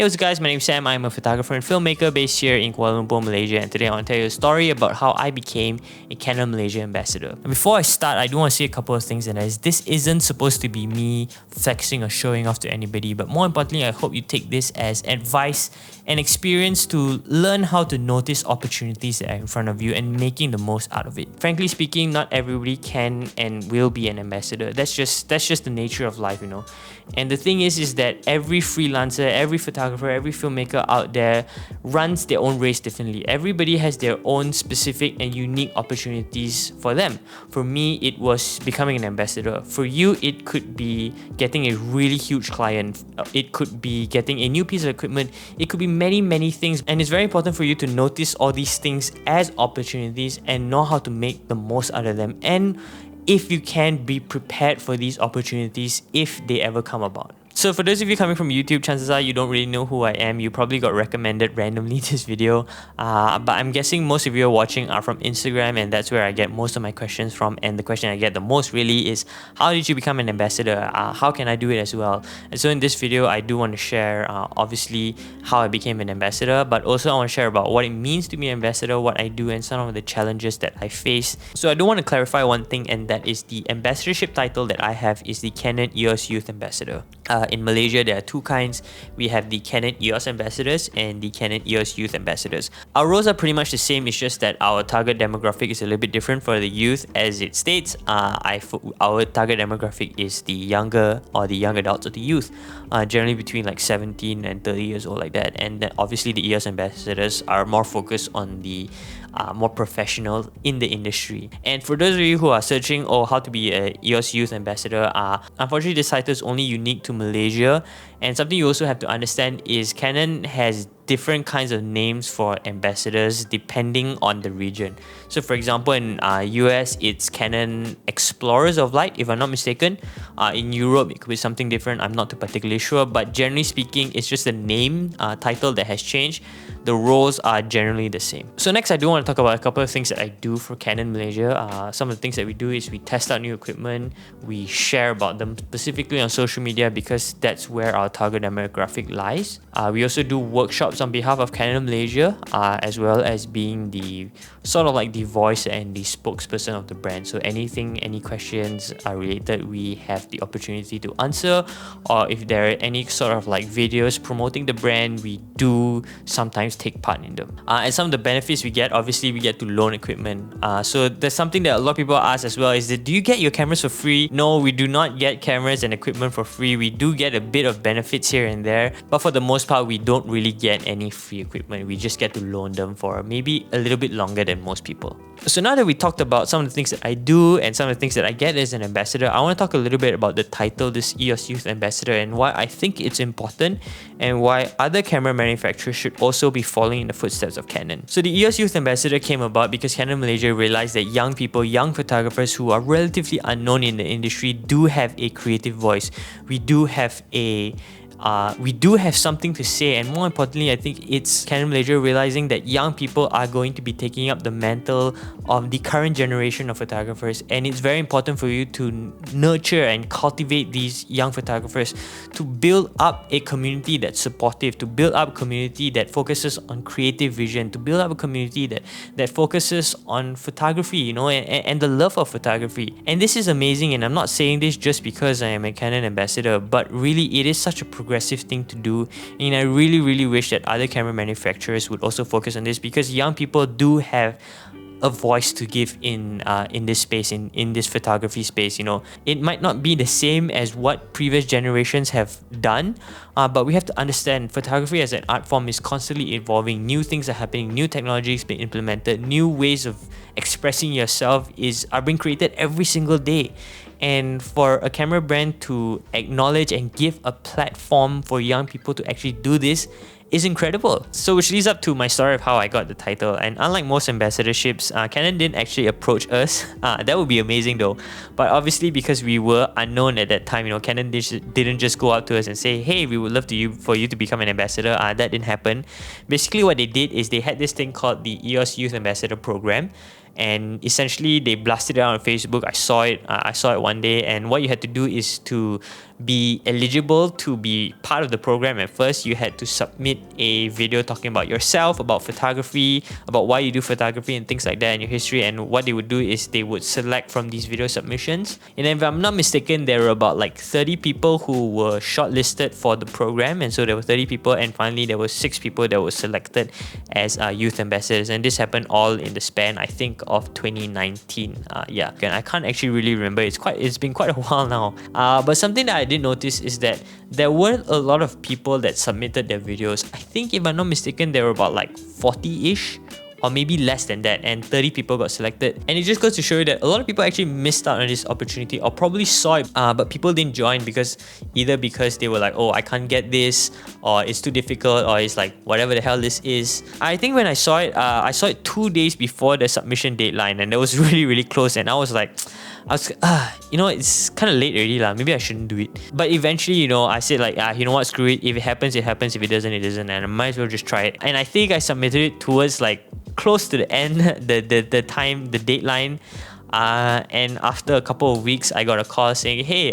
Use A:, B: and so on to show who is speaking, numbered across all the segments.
A: Hey, what's up guys, my name is Sam. I'm a photographer and filmmaker based here in Kuala Lumpur, Malaysia, and today I want to tell you a story about how I became a Canon Malaysia ambassador. And before I start, I do want to say a couple of things, and that is, this isn't supposed to be me flexing or showing off to anybody, but more importantly, I hope you take this as advice and experience to learn how to notice opportunities that are in front of you and making the most out of it. Frankly speaking, not everybody can and will be an ambassador. That's just the nature of life, you know. And the thing is that every freelancer, every photographer, every filmmaker out there runs their own race differently. Everybody has their own specific and unique opportunities for them. For me, it was becoming an ambassador. For you, it could be getting a really huge client. It could be getting a new piece of equipment. It could be many things. And it's very important for you to notice all these things as opportunities and know how to make the most out of them. And if you can, be prepared for these opportunities if they ever come about. So for those of you coming from YouTube, chances are you don't really know who I am. You probably got recommended randomly this video. But I'm guessing most of you are watching are from Instagram, and that's where I get most of my questions from. And the question I get the most really is, how did you become an ambassador? How can I do it as well? And so in this video, I do want to share obviously how I became an ambassador, but also I want to share about what it means to be an ambassador, what I do, and some of the challenges that I face. So I do want to clarify one thing, and that is the ambassadorship title that I have is the Canon EOS Youth Ambassador. In Malaysia, there are two kinds. We have the Canon EOS ambassadors and the Canon EOS Youth ambassadors. Our roles are pretty much the same. It's just that our target demographic is a little bit different for the youth, as it states. Our target demographic is the younger or the young adults or the youth, generally between like 17 and 30 years old, like that. And then obviously the EOS ambassadors are more focused on the more professional in the industry. And for those of you who are searching how to be a EOS Youth Ambassador, unfortunately this title is only unique to Malaysia. And something you also have to understand is Canon has different kinds of names for ambassadors depending on the region. So for example, in US, it's Canon Explorers of Light, if I'm not mistaken. In Europe, it could be something different. I'm not too particularly sure, but generally speaking, it's just the name title that has changed. The roles are generally the same. So next, I do want to talk about a couple of things that I do for Canon Malaysia. Some of the things that we do is we test out new equipment. We share about them specifically on social media because that's where our target demographic lies. We also do workshops on behalf of Canon Malaysia, as well as being the sort of like the voice and the spokesperson of the brand. So any questions are related, we have the opportunity to answer, or if there are any sort of like videos promoting the brand, we do sometimes take part in them. And some of the benefits we get, obviously we get to loan equipment. So there's something that a lot of people ask as well, is that do you get your cameras for free? No, we do not get cameras and equipment for free. We do get a bit of benefits here and there, but for the most part, we don't really get any free equipment. We just get to loan them for maybe a little bit longer than most people. So now that we talked about some of the things that I do and some of the things that I get as an ambassador, I want to talk a little bit about the title, this EOS Youth Ambassador, and why I think it's important and why other camera manufacturers should also be following in the footsteps of Canon. So the EOS Youth Ambassador came about because Canon Malaysia realized that young people, young photographers who are relatively unknown in the industry do have a creative voice. We do have something to say, and more importantly, I think it's Canon Malaysia realizing that young people are going to be taking up the mantle of the current generation of photographers, and it's very important for you to nurture and cultivate these young photographers, to build up a community that's supportive, to build up a community that focuses on creative vision, to build up a community that focuses on photography, you know, and the love of photography. And this is amazing, and I'm not saying this just because I am a Canon ambassador, but really it is such a progressive thing to do, and I really wish that other camera manufacturers would also focus on this, because young people do have a voice to give in this space, in this photography space. You know, it might not be the same as what previous generations have done, but we have to understand photography as an art form is constantly evolving. New things are happening, new technologies being implemented, new ways of expressing yourself are being created every single day. And for a camera brand to acknowledge and give a platform for young people to actually do this is incredible. So which leads up to my story of how I got the title. And unlike most ambassadorships, Canon didn't actually approach us. That would be amazing though. But obviously, because we were unknown at that time, you know, Canon didn't just go out to us and say, hey, we would love for you to become an ambassador. That didn't happen. Basically what they did is they had this thing called the EOS Youth Ambassador Program. And essentially they blasted it out on Facebook. I saw it one day, and what you had to do is to be eligible to be part of the program at first, you had to submit a video talking about yourself, about photography, about why you do photography and things like that, and your history. And what they would do is they would select from these video submissions. And if I'm not mistaken, there were about like 30 people who were shortlisted for the program. And so there were 30 people, and finally there were 6 people that were selected as youth ambassadors. And this happened all in the span, I think, of 2019. Yeah, and I can't actually really remember. It's been quite a while now. But something that I did notice is that there weren't a lot of people that submitted their videos. I think, if I'm not mistaken, there were about like 40-ish, or maybe less than that, and 30 people got selected. And it just goes to show you that a lot of people actually missed out on this opportunity, or probably saw it, but people didn't join because they were like, oh, I can't get this, or it's too difficult, or it's like whatever the hell this is. I think when I saw it 2 days before the submission deadline, and that was really close, and I was it's kind of late already lah. Maybe I shouldn't do it. But eventually, I said like, you know what, screw it. If it happens, it happens. If it doesn't, it doesn't. And I might as well just try it. And I think I submitted it towards like close to the end, the time, the deadline. And after a couple of weeks, I got a call saying, hey,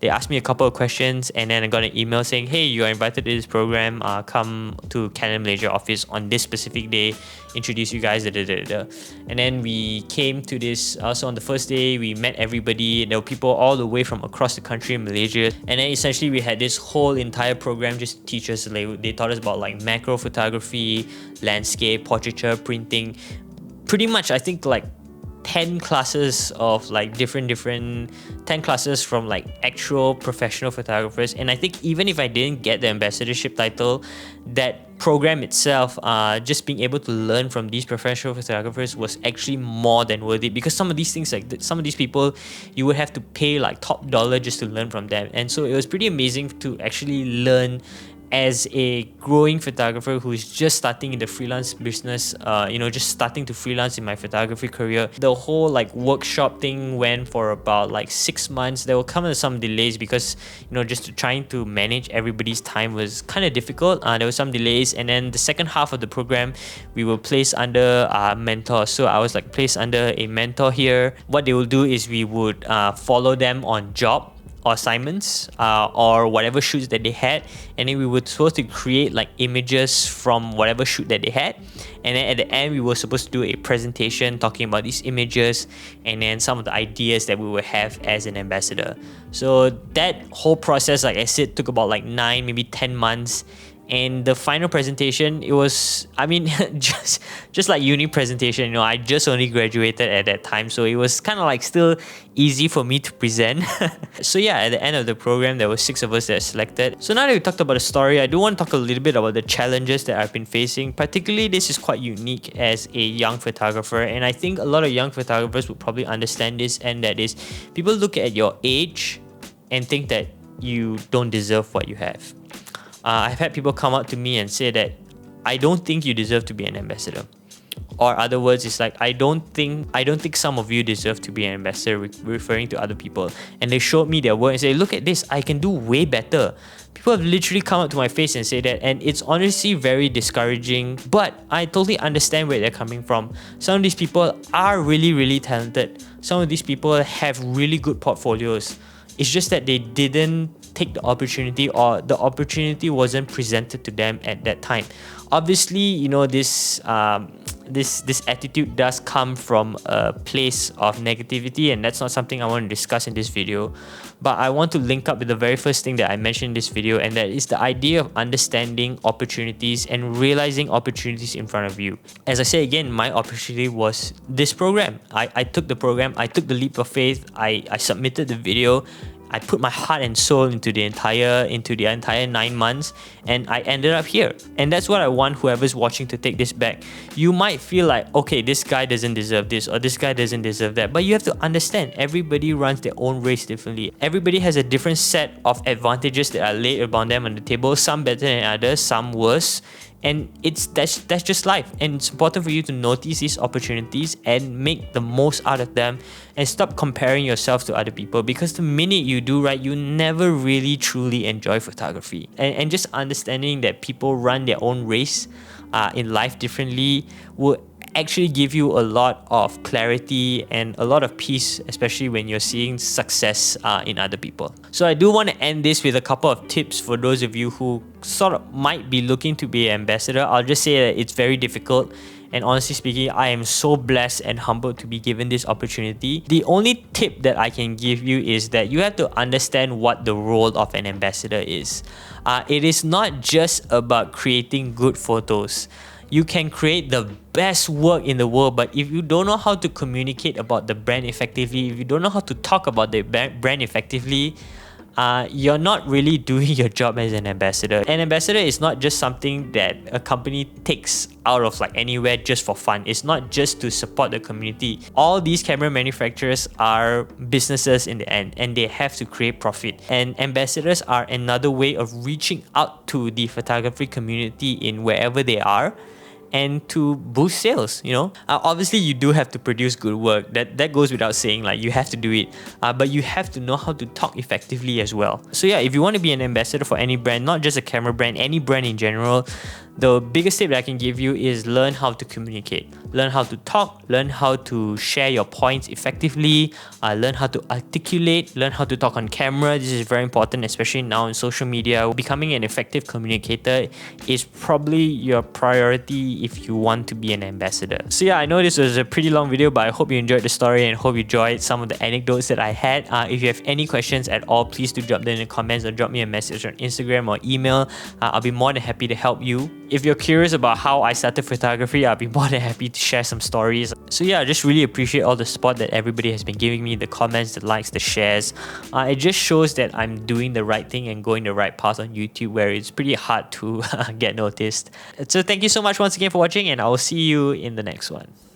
A: they asked me a couple of questions, and then I got an email saying, hey, you are invited to this program, come to Canon Malaysia office on this specific day, introduce you guys, and then we came to this. Also on the first day, we met everybody. There were people all the way from across the country in Malaysia, and then essentially we had this whole entire program just to teach us. They taught us about like macro photography, landscape, portraiture, printing, pretty much I think like 10 classes of like different 10 classes from like actual professional photographers. And I think even if I didn't get the ambassadorship title, that program itself, just being able to learn from these professional photographers was actually more than worth it, because some of these things, like some of these people, you would have to pay like top dollar just to learn from them. And so it was pretty amazing to actually learn as a growing photographer who's just starting in the freelance business, just starting to freelance in my photography career. The whole like workshop thing went for about like 6 months. There will come with some delays because, just trying to manage everybody's time was kind of difficult. There were some delays, and then the second half of the program, we were placed under mentors. So I was like placed under a mentor here. What they will do is we would follow them on job or assignments, or whatever shoots that they had, and then we were supposed to create like images from whatever shoot that they had, and then at the end we were supposed to do a presentation talking about these images and then some of the ideas that we would have as an ambassador. So that whole process, like I said, took about like 9, maybe 10 months. And the final presentation, it was, just like uni presentation, I just only graduated at that time. So it was kind of like still easy for me to present. So yeah, at the end of the program, there were 6 of us that selected. So now that we talked about the story, I do want to talk a little bit about the challenges that I've been facing. Particularly, this is quite unique as a young photographer. And I think a lot of young photographers would probably understand this. And that is, people look at your age and think that you don't deserve what you have. I've had people come up to me and say that I don't think you deserve to be an ambassador. Or other words, it's like I don't think some of you deserve to be an ambassador, referring to other people. And they showed me their work and say, look at this, I can do way better. People have literally come up to my face and say that, and it's honestly very discouraging. But I totally understand where they're coming from. Some of these people are really talented. Some of these people have really good portfolios. It's just that they didn't take the opportunity, or the opportunity wasn't presented to them at that time. Obviously, this attitude does come from a place of negativity, and that's not something I want to discuss in this video. But I want to link up with the very first thing that I mentioned in this video, and that is the idea of understanding opportunities and realizing opportunities in front of you. As I say again, my opportunity was this program. I took the program, I took the leap of faith, I submitted the video, I put my heart and soul into the entire 9 months, and I ended up here. And that's what I want whoever's watching to take this back. You might feel like, okay, this guy doesn't deserve this, or this guy doesn't deserve that, but you have to understand, everybody runs their own race differently. Everybody has a different set of advantages that are laid upon them on the table, some better than others, some worse. And that's just life. And it's important for you to notice these opportunities and make the most out of them, and stop comparing yourself to other people, because the minute you do, right, you never really truly enjoy photography. And just understanding that people run their own race in life differently will actually give you a lot of clarity and a lot of peace, especially when you're seeing success in other people. So I do want to end this with a couple of tips for those of you who sort of might be looking to be an ambassador. I'll just say that it's very difficult. And honestly speaking, I am so blessed and humbled to be given this opportunity. The only tip that I can give you is that you have to understand what the role of an ambassador is. It is not just about creating good photos. You can create the best work in the world, but if you don't know how to communicate about the brand effectively, if you don't know how to talk about the brand effectively, you're not really doing your job as an ambassador. An ambassador is not just something that a company takes out of like anywhere just for fun. It's not just to support the community. All these camera manufacturers are businesses in the end, and they have to create profit. And ambassadors are another way of reaching out to the photography community in wherever they are, and to boost sales. Obviously you do have to produce good work, that goes without saying, like you have to do it, but you have to know how to talk effectively as well. So yeah, if you want to be an ambassador for any brand, not just a camera brand, any brand in general, the biggest tip that I can give you is learn how to communicate, learn how to talk, learn how to share your points effectively, learn how to articulate, learn how to talk on camera. This is very important, especially now in social media. Becoming an effective communicator is probably your priority if you want to be an ambassador. So yeah, I know this was a pretty long video, but I hope you enjoyed the story and hope you enjoyed some of the anecdotes that I had. If you have any questions at all, please do drop them in the comments or drop me a message on Instagram or email. I'll be more than happy to help you. If you're curious about how I started photography, I'll be more than happy to share some stories. So yeah, I just really appreciate all the support that everybody has been giving me, the comments, the likes, the shares. It just shows that I'm doing the right thing and going the right path on YouTube, where it's pretty hard to get noticed. So thank you so much once again for watching, and I will see you in the next one.